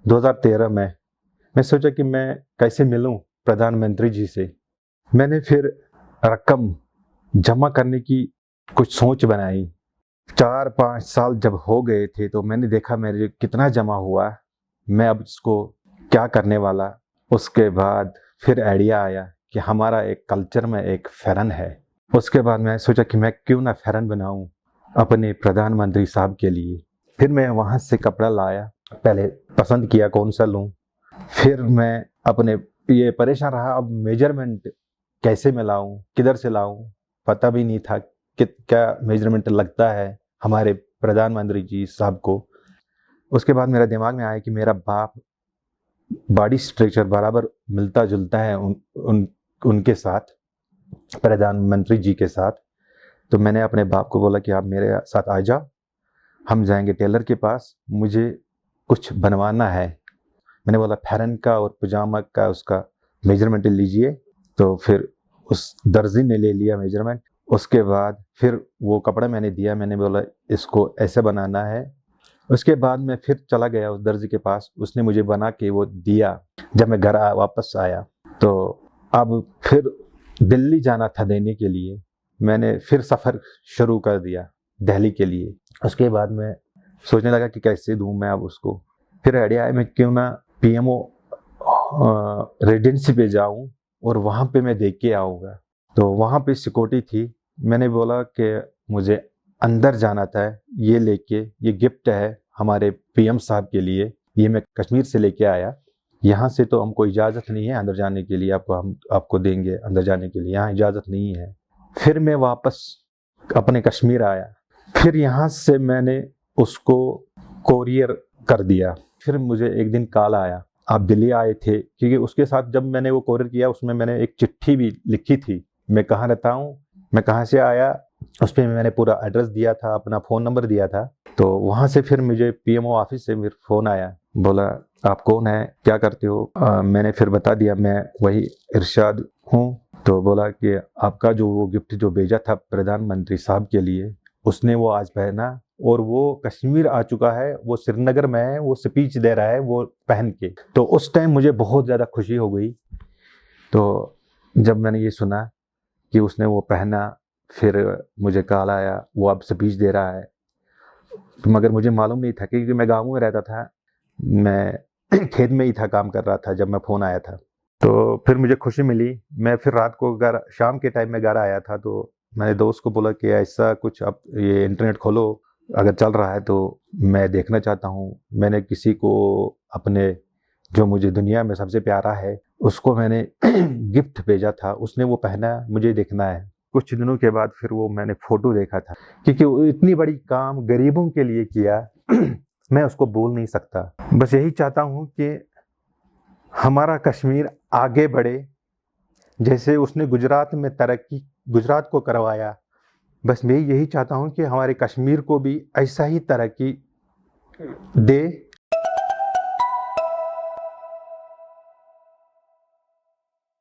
2013 में मैं सोचा कि मैं कैसे मिलूं प्रधानमंत्री जी से। मैंने फिर रकम जमा करने की कुछ सोच बनाई। 4-5 साल जब हो गए थे तो मैंने देखा मेरे कितना जमा हुआ, मैं अब इसको क्या करने वाला। उसके बाद फिर आइडिया आया कि हमारा एक कल्चर में एक फ़ैरन है। उसके बाद मैं सोचा कि मैं क्यों ना फ़ैरन बनाऊं अपने प्रधानमंत्री साहब के लिए। फिर मैं वहाँ से कपड़ा लाया, पहले पसंद किया कौन सा लूं। फिर मैं अपने ये परेशान रहा, अब मेजरमेंट कैसे मैं लाऊं, किधर से लाऊं, पता भी नहीं था कि क्या मेजरमेंट लगता है हमारे प्रधानमंत्री जी साहब को। उसके बाद मेरा दिमाग में आया कि मेरा बाप बॉडी स्ट्रक्चर बराबर मिलता जुलता है उनके साथ, प्रधानमंत्री जी के साथ। तो मैंने अपने बाप को बोला कि आप मेरे साथ आ जाओ, हम जाएंगे टेलर के पास, मुझे कुछ बनवाना है। मैंने बोला फ़ैरन का और पजामा का उसका मेजरमेंट लीजिए। तो फिर उस दर्जी ने ले लिया मेजरमेंट। उसके बाद फिर वो कपड़ा मैंने दिया, मैंने बोला इसको ऐसे बनाना है। उसके बाद मैं फिर चला गया उस दर्जी के पास, उसने मुझे बना के वो दिया। जब मैं घर वापस आया तो अब फिर दिल्ली जाना था देने के लिए। मैंने फिर सफ़र शुरू कर दिया दिल्ली के लिए। उसके बाद मैं सोचने लगा कि कैसे दूं मैं अब उसको। फिर आइडिया आया मैं क्यों ना पीएमओ रेजिडेंसी पे जाऊं और वहाँ पे मैं देख के आऊँगा। तो वहाँ पे सिक्योरिटी थी, मैंने बोला कि मुझे अंदर जाना था, ये लेके, ये गिफ्ट है हमारे पीएम साहब के लिए, ये मैं कश्मीर से लेके आया। यहाँ से तो हमको इजाज़त नहीं है अंदर जाने के लिए, हम आपको देंगे अंदर जाने के लिए, यहाँ इजाज़त नहीं है। फिर मैं वापस अपने कश्मीर आया। फिर यहाँ से मैंने उसको कोरियर कर दिया। फिर मुझे एक दिन कॉल आया, आप दिल्ली आए थे, क्योंकि उसके साथ जब मैंने वो कोरियर किया उसमें मैंने एक चिट्ठी भी लिखी थी, मैं कहाँ रहता हूँ, मैं कहाँ से आया। उस पर मैंने पूरा एड्रेस दिया था, अपना फ़ोन नंबर दिया था। तो वहाँ से फिर मुझे पीएमओ ऑफिस से फिर फ़ोन आया, बोला आप कौन है, क्या करते हो। मैंने फिर बता दिया मैं वही इरशाद हूँ। तो बोला कि आपका जो वो गिफ्ट जो भेजा था प्रधानमंत्री साहब के लिए, उसने वो आज पहना और वो कश्मीर आ चुका है, वो श्रीनगर में है, वो स्पीच दे रहा है वो पहन के। तो उस टाइम मुझे बहुत ज़्यादा खुशी हो गई। तो जब मैंने ये सुना कि उसने वो पहना, फिर मुझे कॉल आया वो अब स्पीच दे रहा है। मगर मुझे मालूम नहीं था क्योंकि मैं गाँव में रहता था, मैं खेत में ही था, काम कर रहा था जब मैं फ़ोन आया था। तो फिर मुझे खुशी मिली। मैं फिर रात को घर, शाम के टाइम में घर आया था, तो मैंने दोस्त को बोला कि ऐसा कुछ आप ये इंटरनेट खोलो, अगर चल रहा है तो मैं देखना चाहता हूँ। मैंने किसी को अपने, जो मुझे दुनिया में सबसे प्यारा है, उसको मैंने गिफ्ट भेजा था, उसने वो पहना, मुझे देखना है। कुछ दिनों के बाद फिर वो मैंने फ़ोटो देखा था, क्योंकि वो इतनी बड़ी काम गरीबों के लिए किया मैं उसको भूल नहीं सकता। बस यही चाहता हूँ कि हमारा कश्मीर आगे बढ़े, जैसे उसने गुजरात में तरक्की, गुजरात को करवाया। बस मैं यही चाहता हूँ कि हमारे कश्मीर को भी ऐसा ही तरक्की दे